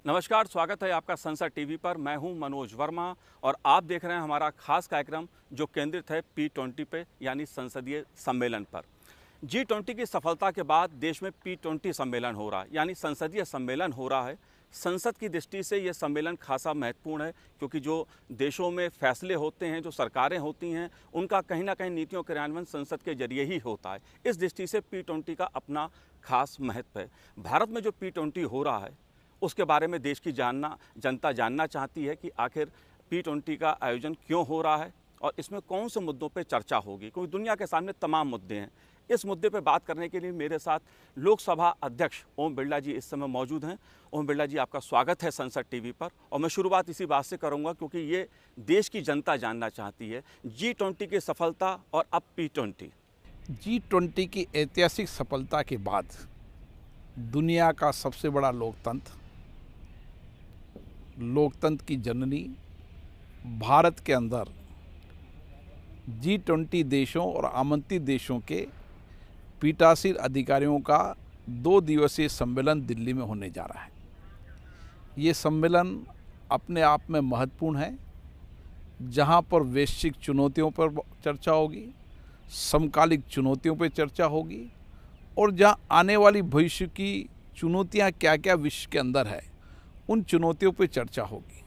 नमस्कार, स्वागत है आपका संसद टीवी पर। मैं हूं मनोज वर्मा और आप देख रहे हैं हमारा खास कार्यक्रम जो केंद्रित है P20 पे यानी संसदीय सम्मेलन पर। G20 की सफलता के बाद देश में P20 सम्मेलन हो रहा है यानी संसदीय सम्मेलन हो रहा है। संसद की दृष्टि से ये सम्मेलन खासा महत्वपूर्ण है क्योंकि जो देशों में फैसले होते हैं, जो सरकारें होती हैं, उनका कहीं ना कहीं नीतियों क्रियान्वयन संसद के जरिए ही होता है। इस दृष्टि से P20 का अपना खास महत्व है। भारत में जो P20 हो रहा है उसके बारे में देश की जनता जानना चाहती है कि आखिर P20 का आयोजन क्यों हो रहा है और इसमें कौन से मुद्दों पे चर्चा होगी, क्योंकि दुनिया के सामने तमाम मुद्दे हैं। इस मुद्दे पे बात करने के लिए मेरे साथ लोकसभा अध्यक्ष ओम बिरला जी इस समय मौजूद हैं। ओम बिरला जी, आपका स्वागत है संसद टीवी पर। और मैं शुरुआत इसी बात से करूंगा क्योंकि ये देश की जनता जानना चाहती है, G20 की सफलता और अब P20। G20 की ऐतिहासिक सफलता के बाद दुनिया का सबसे बड़ा लोकतंत्र की जननी भारत के अंदर G20 देशों और आमंत्रित देशों के पीठासीन अधिकारियों का 2 दिवसीय सम्मेलन दिल्ली में होने जा रहा है। ये सम्मेलन अपने आप में महत्वपूर्ण है, जहां पर वैश्विक चुनौतियों पर चर्चा होगी, समकालिक चुनौतियों पर चर्चा होगी और जहां आने वाली भविष्य की चुनौतियां क्या क्या विश्व के अंदर है, उन चुनौतियों पर चर्चा होगी।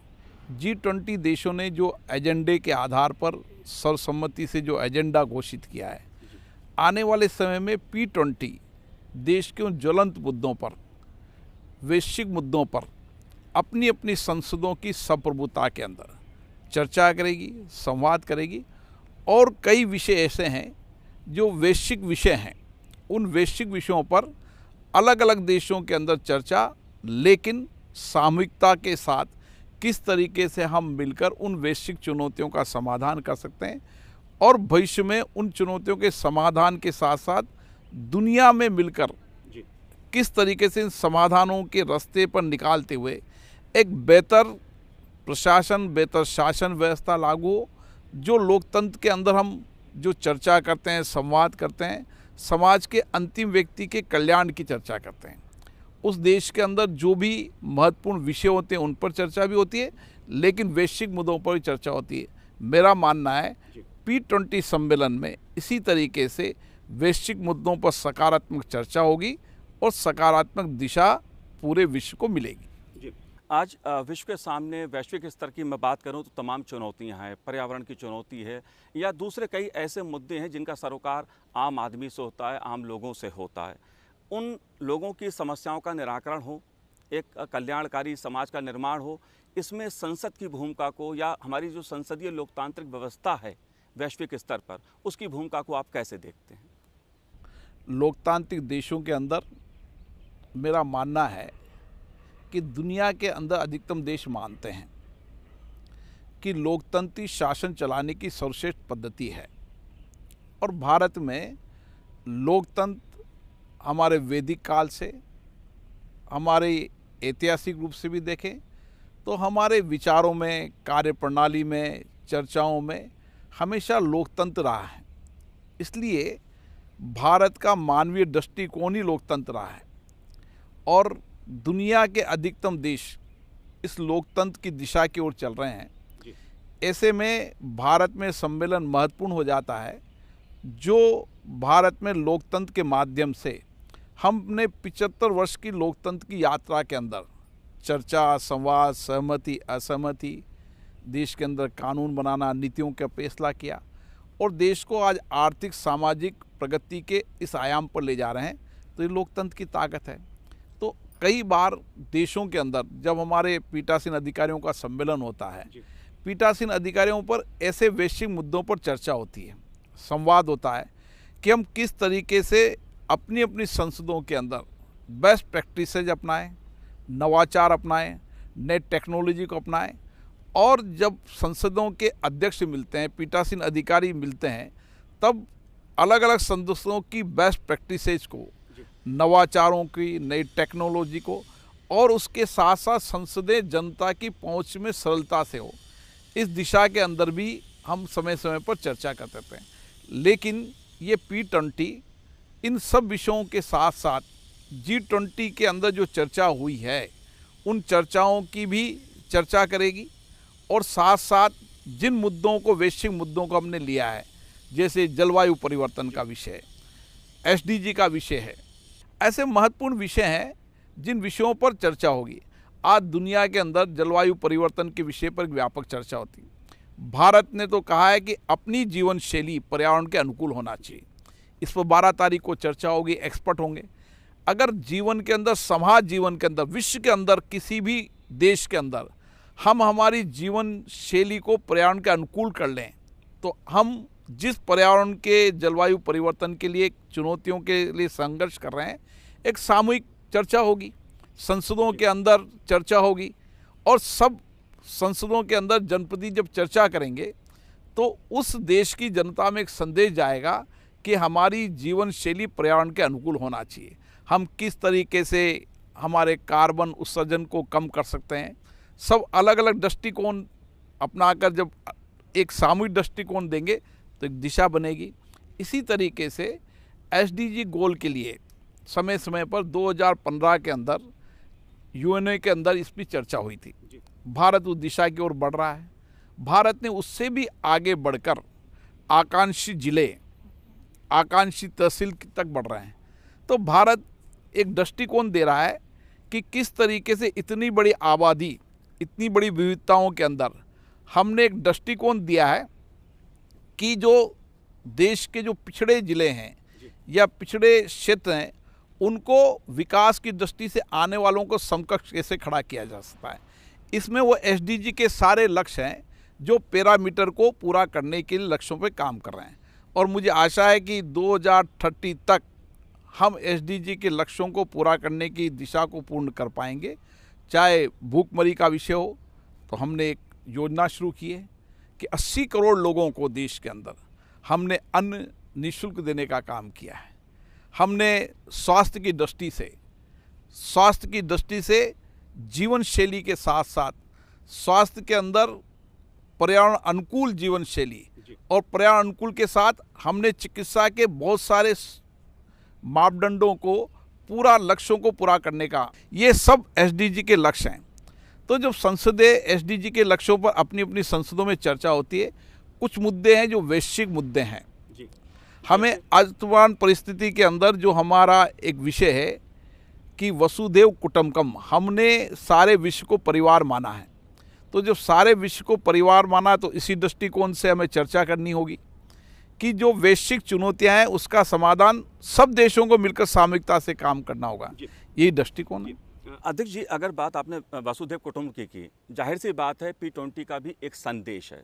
G20 देशों ने जो एजेंडे के आधार पर सर्वसम्मति से जो एजेंडा घोषित किया है, आने वाले समय में P20 देश के उन ज्वलंत मुद्दों पर, वैश्विक मुद्दों पर अपनी अपनी संसदों की संप्रभुता के अंदर चर्चा करेगी, संवाद करेगी और कई विषय ऐसे हैं जो वैश्विक विषय हैं। उन वैश्विक विषयों पर अलग अलग देशों के अंदर चर्चा, लेकिन सामूहिकता के साथ किस तरीके से हम मिलकर उन वैश्विक चुनौतियों का समाधान कर सकते हैं और भविष्य में उन चुनौतियों के समाधान के साथ साथ दुनिया में मिलकर किस तरीके से इन समाधानों के रास्ते पर निकालते हुए एक बेहतर प्रशासन, बेहतर शासन व्यवस्था लागू हो, जो लोकतंत्र के अंदर हम जो चर्चा करते हैं, संवाद करते हैं, समाज के अंतिम व्यक्ति के कल्याण की चर्चा करते हैं। उस देश के अंदर जो भी महत्वपूर्ण विषय होते हैं उन पर चर्चा भी होती है, लेकिन वैश्विक मुद्दों पर भी चर्चा होती है। मेरा मानना है P20 सम्मेलन में इसी तरीके से वैश्विक मुद्दों पर सकारात्मक चर्चा होगी और सकारात्मक दिशा पूरे विश्व को मिलेगी। जी, आज विश्व के सामने वैश्विक स्तर की मैं बात करूं तो तमाम चुनौतियां हैं। पर्यावरण की चुनौती है या दूसरे कई ऐसे मुद्दे हैं जिनका सरोकार आम आदमी से होता है, आम लोगों से होता है। उन लोगों की समस्याओं का निराकरण हो, एक कल्याणकारी समाज का निर्माण हो, इसमें संसद की भूमिका को या हमारी जो संसदीय लोकतांत्रिक व्यवस्था है वैश्विक स्तर पर, उसकी भूमिका को आप कैसे देखते हैं? लोकतांत्रिक देशों के अंदर मेरा मानना है कि दुनिया के अंदर अधिकतम देश मानते हैं कि लोकतंत्री शासन चलाने की सर्वश्रेष्ठ पद्धति है और भारत में लोकतंत्र हमारे वैदिक काल से, हमारे ऐतिहासिक रूप से भी देखें तो हमारे विचारों में, कार्यप्रणाली में, चर्चाओं में हमेशा लोकतंत्र रहा है। इसलिए भारत का मानवीय दृष्टिकोण ही लोकतंत्र रहा है और दुनिया के अधिकतम देश इस लोकतंत्र की दिशा की ओर चल रहे हैं। ऐसे में भारत में सम्मेलन महत्वपूर्ण हो जाता है, जो भारत में लोकतंत्र के माध्यम से हमने 75 वर्ष की लोकतंत्र की यात्रा के अंदर चर्चा, संवाद, सहमति, असहमति, देश के अंदर कानून बनाना, नीतियों का फैसला किया और देश को आज आर्थिक सामाजिक प्रगति के इस आयाम पर ले जा रहे हैं। तो ये लोकतंत्र की ताकत है। तो कई बार देशों के अंदर जब हमारे पीठासीन अधिकारियों का सम्मेलन होता है, पीठासीन अधिकारियों पर ऐसे वैश्विक मुद्दों पर चर्चा होती है, संवाद होता है कि हम किस तरीके से अपनी अपनी संसदों के अंदर बेस्ट प्रैक्टिसेज अपनाएं, नवाचार अपनाएं, नए टेक्नोलॉजी को अपनाएं और जब संसदों के अध्यक्ष मिलते हैं, पीठासीन अधिकारी मिलते हैं, तब अलग अलग संसदों की बेस्ट प्रैक्टिसेज को, नवाचारों की, नई टेक्नोलॉजी को और उसके साथ साथ संसदें जनता की पहुंच में सरलता से हो, इस दिशा के अंदर भी हम समय समय पर चर्चा करते थे। लेकिन ये P20 इन सब विषयों के साथ साथ G20 के अंदर जो चर्चा हुई है उन चर्चाओं की भी चर्चा करेगी और साथ साथ जिन मुद्दों को, वैश्विक मुद्दों को हमने लिया है, जैसे जलवायु परिवर्तन का विषय, एसडीजी का विषय है, ऐसे महत्वपूर्ण विषय हैं जिन विषयों पर चर्चा होगी। आज दुनिया के अंदर जलवायु परिवर्तन के विषय पर व्यापक चर्चा होती है। भारत ने तो कहा है कि अपनी जीवन शैली पर्यावरण के अनुकूल होना चाहिए। इस पर 12 तारीख को चर्चा होगी, एक्सपर्ट होंगे। अगर जीवन के अंदर, समाज जीवन के अंदर, विश्व के अंदर, किसी भी देश के अंदर हम हमारी जीवन शैली को पर्यावरण के अनुकूल कर लें, तो हम जिस पर्यावरण के जलवायु परिवर्तन के लिए, चुनौतियों के लिए संघर्ष कर रहे हैं, एक सामूहिक चर्चा होगी, संसदों के अंदर चर्चा होगी और सब संसदों के अंदर जनप्रतिनिधि जब चर्चा करेंगे तो उस देश की जनता में एक संदेश जाएगा कि हमारी जीवन शैली पर्यावरण के अनुकूल होना चाहिए। हम किस तरीके से हमारे कार्बन उत्सर्जन को कम कर सकते हैं, सब अलग अलग दृष्टिकोण अपनाकर जब एक सामूहिक दृष्टिकोण देंगे तो एक दिशा बनेगी। इसी तरीके से एसडीजी गोल के लिए समय समय पर 2015 के अंदर यूएनओ के अंदर इस पर चर्चा हुई थी। भारत उस दिशा की ओर बढ़ रहा है। भारत ने उससे भी आगे बढ़कर आकांक्षी जिले, आकांक्षी तहसील तक बढ़ रहे हैं। तो भारत एक दृष्टिकोण दे रहा है कि किस तरीके से इतनी बड़ी आबादी, इतनी बड़ी विविधताओं के अंदर हमने एक दृष्टिकोण दिया है कि जो देश के जो पिछड़े ज़िले हैं या पिछड़े क्षेत्र हैं, उनको विकास की दृष्टि से आने वालों को समकक्ष कैसे खड़ा किया जा सकता है। इसमें वो एसडीजी के सारे लक्ष्य हैं जो पैरामीटर को पूरा करने के लिए लक्ष्यों पर काम कर रहे हैं। और मुझे आशा है कि 2030 तक हम एसडीजी के लक्ष्यों को पूरा करने की दिशा को पूर्ण कर पाएंगे। चाहे भूखमरी का विषय हो, तो हमने एक योजना शुरू की है कि 80 करोड़ लोगों को देश के अंदर हमने अन्न निःशुल्क देने का काम किया है। हमने स्वास्थ्य की दृष्टि से जीवन शैली के साथ साथ स्वास्थ्य के अंदर पर्यावरण अनुकूल जीवन शैली और पर्यावरण अनुकूल के साथ हमने चिकित्सा के बहुत सारे मापदंडों को, पूरा लक्ष्यों को पूरा करने का, ये सब एसडीजी के लक्ष्य हैं। तो जब संसदें एसडीजी के लक्ष्यों पर अपनी अपनी संसदों में चर्चा होती है, कुछ मुद्दे हैं जो वैश्विक मुद्दे हैं। हमें वर्तमान परिस्थिति के अंदर जो हमारा एक विषय है कि वसुधैव कुटुंबकम, हमने सारे विश्व को परिवार माना है। तो जब सारे विश्व को परिवार माना, तो इसी दृष्टिकोण से हमें चर्चा करनी होगी कि जो वैश्विक चुनौतियां हैं उसका समाधान सब देशों को मिलकर सामूहिकता से काम करना होगा। यही दृष्टिकोण है। अध्यक्ष जी, अगर बात आपने वसुधैव कुटुंबकम की, जाहिर सी बात है P20 का भी एक संदेश है।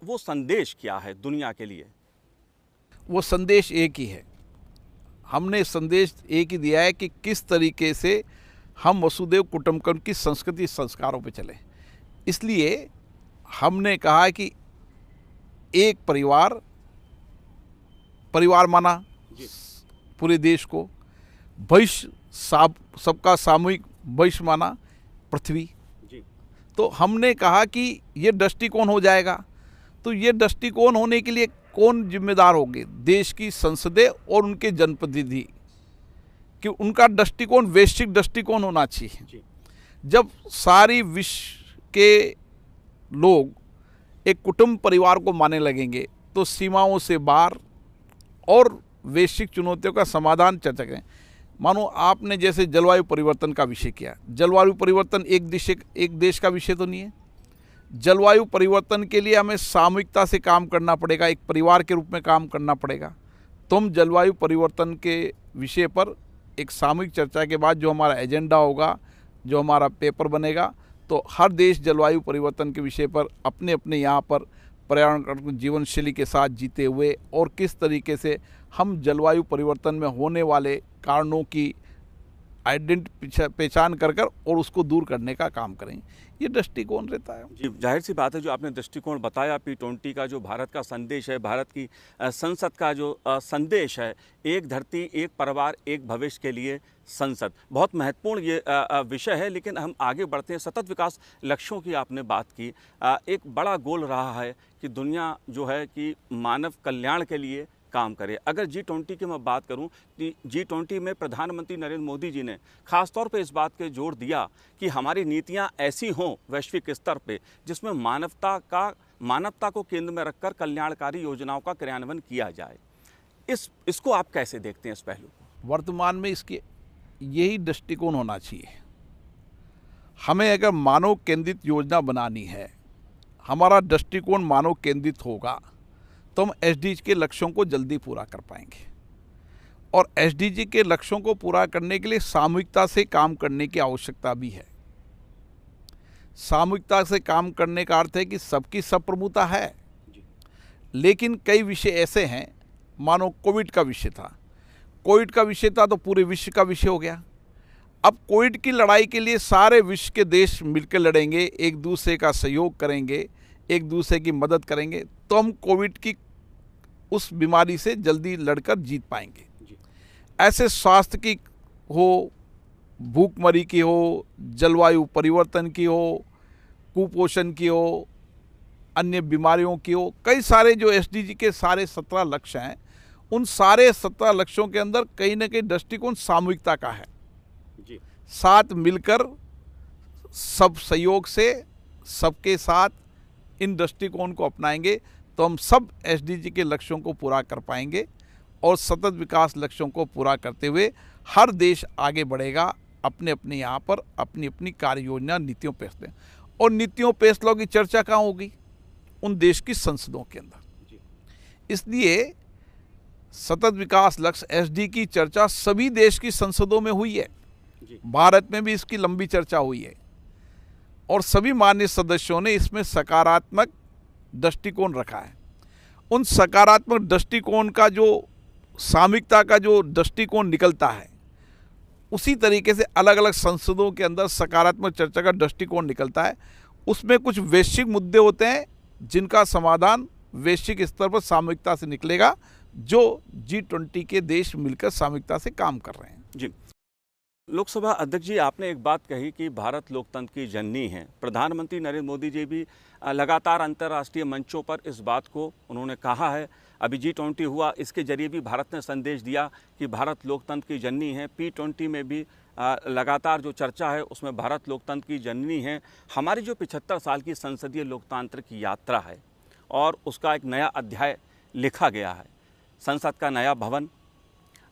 वो संदेश क्या है दुनिया के लिए? वो संदेश एक ही है। हमने संदेश एक ही दिया है कि किस तरीके से हम वसुधैव कुटुंबकम की संस्कृति, संस्कारों पे चलें। इसलिए हमने कहा कि एक परिवार माना पूरे देश को, भविष्य सबका सामूहिक भविष्य माना पृथ्वी। तो हमने कहा कि ये दृष्टिकोण हो जाएगा। तो ये दृष्टिकोण होने के लिए कौन जिम्मेदार होंगे? देश की संसदें और उनके जनप्रतिनिधि, कि उनका दृष्टिकोण वैश्विक दृष्टिकोण होना चाहिए। जब सारी विश्व के लोग एक कुटुंब परिवार को मानने लगेंगे तो सीमाओं से बाहर और वैश्विक चुनौतियों का समाधान चर्चा करें। मानो आपने जैसे जलवायु परिवर्तन का विषय किया, जलवायु परिवर्तन एक देश का विषय तो नहीं है। जलवायु परिवर्तन के लिए हमें सामूहिकता से काम करना पड़ेगा, एक परिवार के रूप में काम करना पड़ेगा। तो हम जलवायु परिवर्तन के विषय पर एक सामूहिक चर्चा के बाद जो हमारा एजेंडा होगा, जो हमारा पेपर बनेगा, तो हर देश जलवायु परिवर्तन के विषय पर अपने अपने यहाँ पर पर्यावरण जीवन शैली के साथ जीते हुए और किस तरीके से हम जलवायु परिवर्तन में होने वाले कारणों की पहचान कर और उसको दूर करने का काम करें। ये दृष्टिकोण रहता है। जी, जाहिर सी बात है, जो आपने दृष्टिकोण बताया P20 का, जो भारत का संदेश है, भारत की संसद का जो संदेश है, एक धरती, एक परिवार, एक भविष्य के लिए संसद, बहुत महत्वपूर्ण ये विषय है। लेकिन हम आगे बढ़ते हैं। सतत विकास लक्ष्यों की आपने बात की। एक बड़ा गोल रहा है कि दुनिया जो है कि मानव कल्याण के लिए काम करे। अगर G20 की मैं बात करूं, G20 में प्रधानमंत्री नरेंद्र मोदी जी ने खासतौर पे इस बात पे जोर दिया कि हमारी नीतियां ऐसी हों वैश्विक स्तर पे जिसमें मानवता को केंद्र में रखकर कल्याणकारी योजनाओं का क्रियान्वयन किया जाए। इसको आप कैसे देखते हैं, इस पहलू को? वर्तमान में इसके यही दृष्टिकोण होना चाहिए। हमें अगर मानव केंद्रित योजना बनानी है, हमारा दृष्टिकोण मानव केंद्रित होगा तो हम एसडीजी के लक्ष्यों को जल्दी पूरा कर पाएंगे। और एसडीजी के लक्ष्यों को पूरा करने के लिए सामूहिकता से काम करने की आवश्यकता भी है। सामूहिकता से काम करने का अर्थ है कि सबकी सब प्रभुता है, लेकिन कई विषय ऐसे हैं, मानो कोविड का विषय था। कोविड का विषय था तो पूरे विश्व का विषय हो गया। अब कोविड की लड़ाई के लिए सारे विश्व के देश मिलकर लड़ेंगे, एक दूसरे का सहयोग करेंगे, एक दूसरे की मदद करेंगे, तो हम कोविड की उस बीमारी से जल्दी लड़कर जीत पाएंगे। ऐसे स्वास्थ्य की हो, भूखमरी की हो, जलवायु परिवर्तन की हो, कुपोषण की हो, अन्य बीमारियों की हो, कई सारे जो एसडीजी के सारे 17 लक्ष्य हैं, उन सारे 17 लक्ष्यों के अंदर कहीं ना कहीं दृष्टिकोण सामूहिकता का है। साथ मिलकर सब सहयोग से सबके साथ इन दृष्टिकोण को अपनाएंगे तो हम सब एसडीजी के लक्ष्यों को पूरा कर पाएंगे और सतत विकास लक्ष्यों को पूरा करते हुए हर देश आगे बढ़ेगा अपने अपने यहाँ पर अपनी अपनी कार्य योजना नीतियों फैसले। और नीतियों फैसलों की चर्चा कहाँ होगी? उन देश की संसदों के अंदर। इसलिए सतत विकास लक्ष्य एसडी की चर्चा सभी देश की संसदों में हुई है। भारत में भी इसकी लंबी चर्चा हुई है और सभी माननीय सदस्यों ने इसमें सकारात्मक दृष्टिकोण रखा है। उन सकारात्मक दृष्टिकोण का जो सामूहिकता का जो दृष्टिकोण निकलता है, उसी तरीके से अलग अलग संसदों के अंदर सकारात्मक चर्चा का दृष्टिकोण निकलता है। उसमें कुछ वैश्विक मुद्दे होते हैं जिनका समाधान वैश्विक स्तर पर सामूहिकता से निकलेगा, जो G20 के देश मिलकर सामूहिकता से काम कर रहे हैं। जी, लोकसभा अध्यक्ष जी, आपने एक बात कही कि भारत लोकतंत्र की जननी है। प्रधानमंत्री नरेंद्र मोदी जी भी लगातार अंतर्राष्ट्रीय मंचों पर इस बात को उन्होंने कहा है। अभी G20 हुआ, इसके जरिए भी भारत ने संदेश दिया कि भारत लोकतंत्र की जननी है। P20 में भी लगातार जो चर्चा है उसमें भारत लोकतंत्र की जननी है। हमारी जो 75 साल की संसदीय लोकतंत्र की यात्रा है और उसका एक नया अध्याय लिखा गया है, संसद का नया भवन,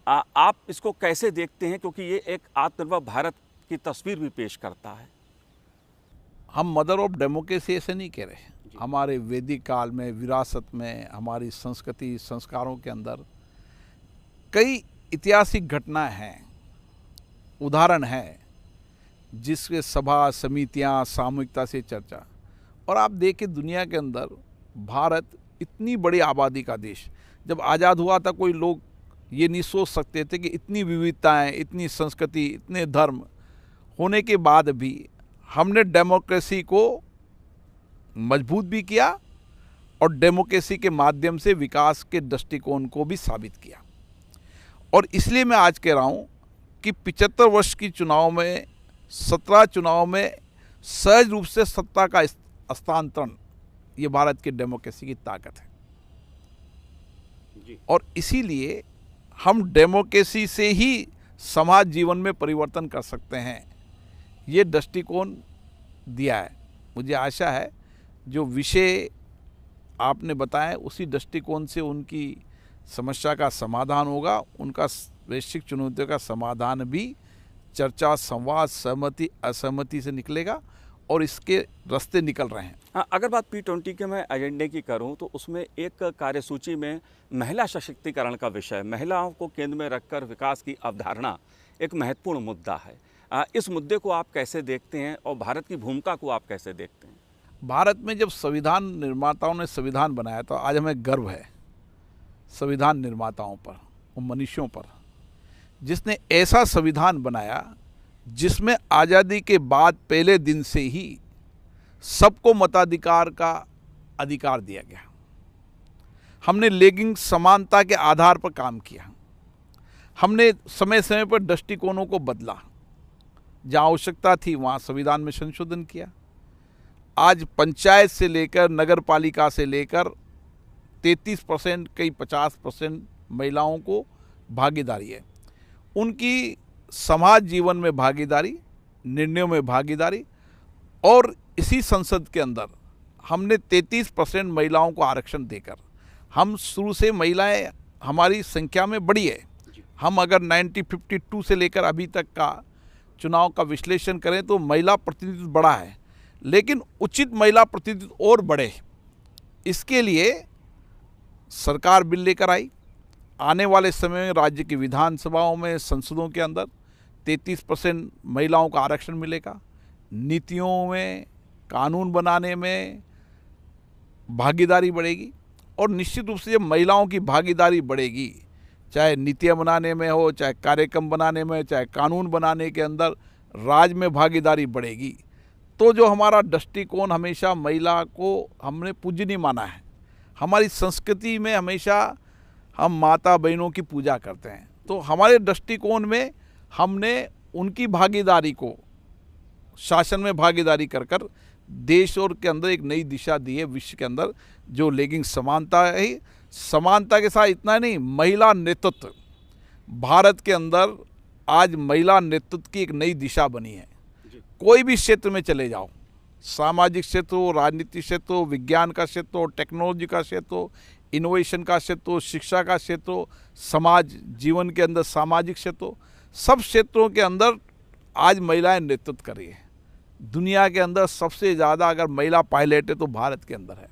आप इसको कैसे देखते हैं? क्योंकि ये एक आत्मनिर्भर भारत की तस्वीर भी पेश करता है। हम मदर ऑफ डेमोक्रेसी ऐसे नहीं कह रहे। हमारे वैदिक काल में, विरासत में, हमारी संस्कृति संस्कारों के अंदर कई ऐतिहासिक घटनाएं हैं, उदाहरण हैं, जिसके सभा समितियां सामूहिकता से चर्चा। और आप देखें दुनिया के अंदर भारत इतनी बड़ी आबादी का देश, जब आज़ाद हुआ था कोई लोग ये नहीं सोच सकते थे कि इतनी विविधताएं, इतनी संस्कृति, इतने धर्म होने के बाद भी हमने डेमोक्रेसी को मजबूत भी किया और डेमोक्रेसी के माध्यम से विकास के दृष्टिकोण को भी साबित किया। और इसलिए मैं आज कह रहा हूँ कि 75 वर्ष की चुनाव में 17 चुनाव में सहज रूप से सत्ता का हस्तांतरण, ये भारत की डेमोक्रेसी की ताकत है। और इसीलिए हम डेमोक्रेसी से ही समाज जीवन में परिवर्तन कर सकते हैं, ये दृष्टिकोण दिया है। मुझे आशा है जो विषय आपने बताया उसी दृष्टिकोण से उनकी समस्या का समाधान होगा, उनका वैश्विक चुनौतियों का समाधान भी चर्चा, संवाद, सहमति असहमति से निकलेगा और इसके रास्ते निकल रहे हैं। हाँ, अगर बात P20 के मैं एजेंडे की करूं तो उसमें एक कार्यसूची में महिला सशक्तिकरण का विषय, महिलाओं को केंद्र में रखकर विकास की अवधारणा एक महत्वपूर्ण मुद्दा है। इस मुद्दे को आप कैसे देखते हैं और भारत की भूमिका को आप कैसे देखते हैं? भारत में जब संविधान निर्माताओं ने संविधान बनाया तो आज हमें गर्व है संविधान निर्माताओं पर, उन मनुष्यों पर जिसने ऐसा संविधान बनाया जिसमें आज़ादी के बाद पहले दिन से ही सबको मताधिकार का अधिकार दिया गया। हमने लैंगिक समानता के आधार पर काम किया। हमने समय समय पर दृष्टिकोणों को बदला, जहाँ आवश्यकता थी वहाँ संविधान में संशोधन किया। आज पंचायत से लेकर नगर पालिका से लेकर 33%, कई 50% महिलाओं को भागीदारी है। उनकी समाज जीवन में भागीदारी, निर्णयों में भागीदारी, और इसी संसद के अंदर हमने 33% महिलाओं को आरक्षण देकर, हम शुरू से महिलाएं हमारी संख्या में बढ़ी है। हम अगर 1952 से लेकर अभी तक का चुनाव का विश्लेषण करें तो महिला प्रतिनिधित्व बढ़ा है, लेकिन उचित महिला प्रतिनिधित्व और बढ़े, इसके लिए सरकार बिल लेकर आई। आने वाले समय में राज्य की विधानसभाओं में, संसदों के अंदर 33% महिलाओं का आरक्षण मिलेगा। नीतियों में, कानून बनाने में भागीदारी बढ़ेगी, और निश्चित रूप से जब महिलाओं की भागीदारी बढ़ेगी, चाहे नीतियाँ बनाने में हो, चाहे कार्यक्रम बनाने में, चाहे कानून बनाने के अंदर राज्य में भागीदारी बढ़ेगी, तो जो हमारा दृष्टिकोण हमेशा महिला को हमने पूजनीय माना है, हमारी संस्कृति में हमेशा हम माता बहनों की पूजा करते हैं, तो हमारे दृष्टिकोण में हमने उनकी भागीदारी को, शासन में भागीदारी कर कर देश और के अंदर एक नई दिशा दी है विश्व के अंदर, जो लेकिन समानता है। समानता के साथ इतना नहीं, महिला नेतृत्व, भारत के अंदर आज महिला नेतृत्व की एक नई दिशा बनी है। कोई भी क्षेत्र में चले जाओ, सामाजिक क्षेत्र हो, राजनीतिक क्षेत्र हो, विज्ञान का क्षेत्र हो, टेक्नोलॉजी का क्षेत्र हो, इनोवेशन का क्षेत्र हो, शिक्षा का क्षेत्र हो, समाज जीवन के अंदर सामाजिक क्षेत्र हो, सब क्षेत्रों के अंदर आज महिलाएं नेतृत्व कर रही है। दुनिया के अंदर सबसे ज़्यादा अगर महिला पायलट है तो भारत के अंदर है।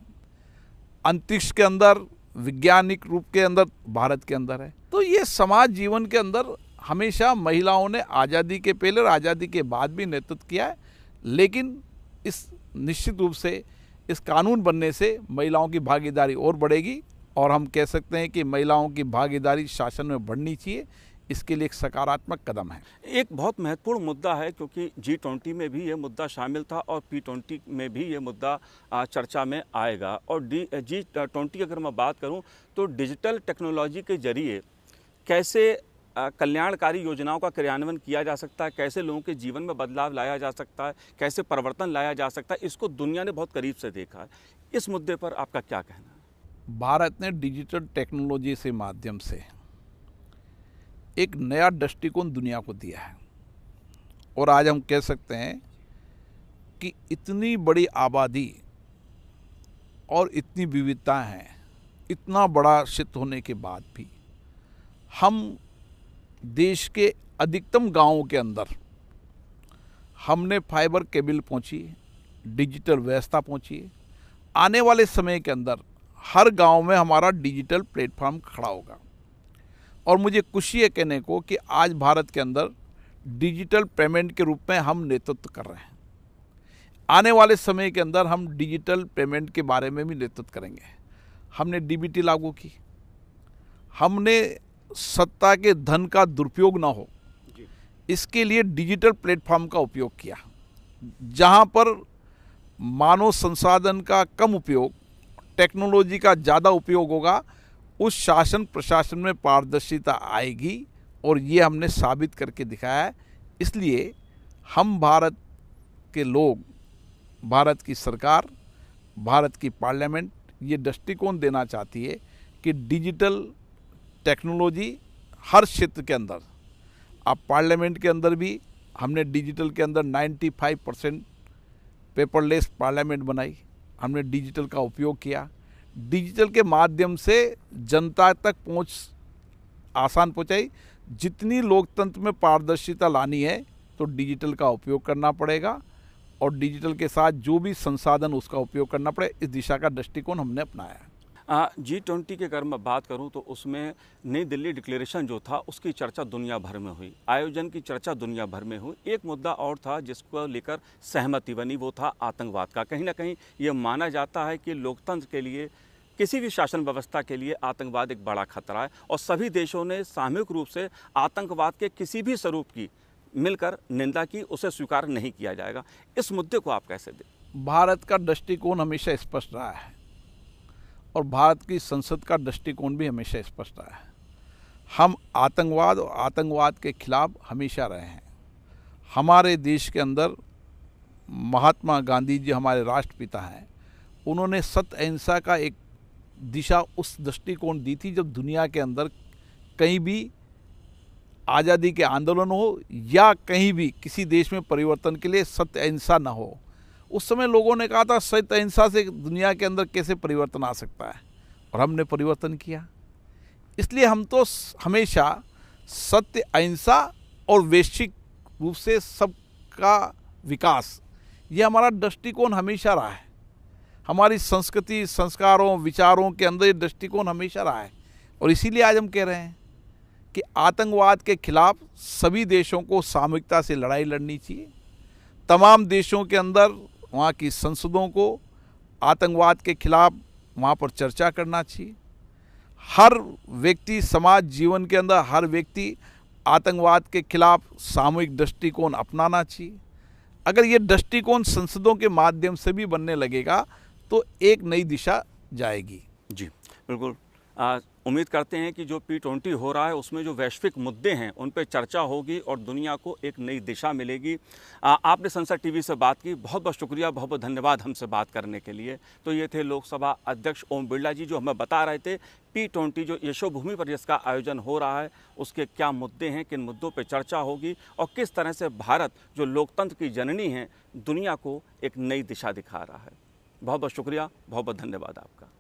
अंतरिक्ष के अंदर, वैज्ञानिक रूप के अंदर भारत के अंदर है। तो ये समाज जीवन के अंदर हमेशा महिलाओं ने आज़ादी के पहले और आज़ादी के बाद भी नेतृत्व किया है, लेकिन इस निश्चित रूप से इस कानून बनने से महिलाओं की भागीदारी और बढ़ेगी, और हम कह सकते हैं कि महिलाओं की भागीदारी शासन में बढ़नी चाहिए। इसके लिए एक सकारात्मक कदम है। एक बहुत महत्वपूर्ण मुद्दा है, क्योंकि G20 में भी ये मुद्दा शामिल था और P20 में भी ये मुद्दा चर्चा में आएगा। और G20 अगर मैं बात करूं तो डिजिटल टेक्नोलॉजी के जरिए कैसे कल्याणकारी योजनाओं का क्रियान्वयन किया जा सकता है, कैसे लोगों के जीवन में बदलाव लाया जा सकता है, कैसे परिवर्तन लाया जा सकता है, इसको दुनिया ने बहुत करीब से देखा है। इस मुद्दे पर आपका क्या कहना है? भारत ने डिजिटल टेक्नोलॉजी से माध्यम से एक नया दृष्टिकोण दुनिया को दिया है, और आज हम कह सकते हैं कि इतनी बड़ी आबादी और इतनी विविधता है, इतना बड़ा क्षेत्र होने के बाद भी हम देश के अधिकतम गांवों के अंदर हमने फाइबर केबल पहुंची, डिजिटल व्यवस्था पहुंची। आने वाले समय के अंदर हर गांव में हमारा डिजिटल प्लेटफॉर्म खड़ा होगा, और मुझे खुशी है कहने को कि आज भारत के अंदर डिजिटल पेमेंट के रूप में हम नेतृत्व कर रहे हैं। आने वाले समय के अंदर हम डिजिटल पेमेंट के बारे में भी नेतृत्व करेंगे। हमने डीबीटी लागू की, हमने सत्ता के धन का दुरुपयोग ना हो इसके लिए डिजिटल प्लेटफॉर्म का उपयोग किया। जहां पर मानव संसाधन का कम उपयोग, टेक्नोलॉजी का ज़्यादा उपयोग होगा, उस शासन प्रशासन में पारदर्शिता आएगी, और ये हमने साबित करके दिखाया है। इसलिए हम भारत के लोग, भारत की सरकार, भारत की पार्लियामेंट ये दृष्टिकोण देना चाहती है कि डिजिटल टेक्नोलॉजी हर क्षेत्र के अंदर, अब पार्लियामेंट के अंदर भी हमने डिजिटल के अंदर 95% पेपरलेस पार्लियामेंट बनाई, हमने डिजिटल का उपयोग किया। डिजिटल के माध्यम से जनता तक पहुंच आसान पहुंचाई। जितनी लोकतंत्र में पारदर्शिता लानी है तो डिजिटल का उपयोग करना पड़ेगा, और डिजिटल के साथ जो भी संसाधन उसका उपयोग करना पड़े, इस दिशा का दृष्टिकोण हमने अपनाया है। G20 की अगर मैं बात करूं तो उसमें नई दिल्ली डिक्लेरेशन जो था उसकी चर्चा दुनिया भर में हुई, आयोजन की चर्चा दुनिया भर में हुई। एक मुद्दा और था जिसको लेकर सहमति बनी, वो था आतंकवाद का। कहीं ना कहीं ये माना जाता है कि लोकतंत्र के लिए, किसी भी शासन व्यवस्था के लिए आतंकवाद एक बड़ा खतरा है, और सभी देशों ने सामूहिक रूप से आतंकवाद के किसी भी स्वरूप की मिलकर निंदा की, उसे स्वीकार नहीं किया जाएगा। इस मुद्दे को आप कैसे दें? भारत का दृष्टिकोण हमेशा स्पष्ट रहा है, और भारत की संसद का दृष्टिकोण भी हमेशा स्पष्ट रहा है। हम आतंकवाद और आतंकवाद के खिलाफ हमेशा रहे हैं। हमारे देश के अंदर महात्मा गांधी जी हमारे राष्ट्रपिता हैं, उन्होंने सत्य अहिंसा का एक दिशा उस दृष्टिकोण दी थी जब दुनिया के अंदर कहीं भी आज़ादी के आंदोलन हो या कहीं भी किसी देश में परिवर्तन के लिए सत्य अहिंसा न हो। उस समय लोगों ने कहा था सत्य अहिंसा से दुनिया के अंदर कैसे परिवर्तन आ सकता है, और हमने परिवर्तन किया। इसलिए हम तो हमेशा सत्य अहिंसा और वैश्विक रूप से सबका विकास, ये हमारा दृष्टिकोण हमेशा रहा है। हमारी संस्कृति, संस्कारों, विचारों के अंदर ये दृष्टिकोण हमेशा रहा है। और इसीलिए आज हम कह रहे हैं कि आतंकवाद के खिलाफ सभी देशों को सामूहिकता से लड़ाई लड़नी चाहिए। तमाम देशों के अंदर वहाँ की संसदों को आतंकवाद के खिलाफ वहाँ पर चर्चा करना चाहिए। हर व्यक्ति, समाज जीवन के अंदर हर व्यक्ति आतंकवाद के खिलाफ सामूहिक दृष्टिकोण अपनाना चाहिए। अगर ये दृष्टिकोण संसदों के माध्यम से भी बनने लगेगा तो एक नई दिशा जाएगी। जी बिल्कुल। उम्मीद करते हैं कि जो P20 हो रहा है उसमें जो वैश्विक मुद्दे हैं उन पर चर्चा होगी और दुनिया को एक नई दिशा मिलेगी। आपने संसद टीवी से बात की, बहुत बहुत शुक्रिया, बहुत बहुत धन्यवाद हमसे बात करने के लिए। तो ये थे लोकसभा अध्यक्ष ओम बिरला जी, जो हमें बता रहे थे P20 जो यशोभूमि पर जिसका आयोजन हो रहा है उसके क्या मुद्दे हैं, किन मुद्दों पर चर्चा होगी और किस तरह से भारत जो लोकतंत्र की जननी है दुनिया को एक नई दिशा दिखा रहा है। बहुत बहुत शुक्रिया, बहुत बहुत धन्यवाद आपका।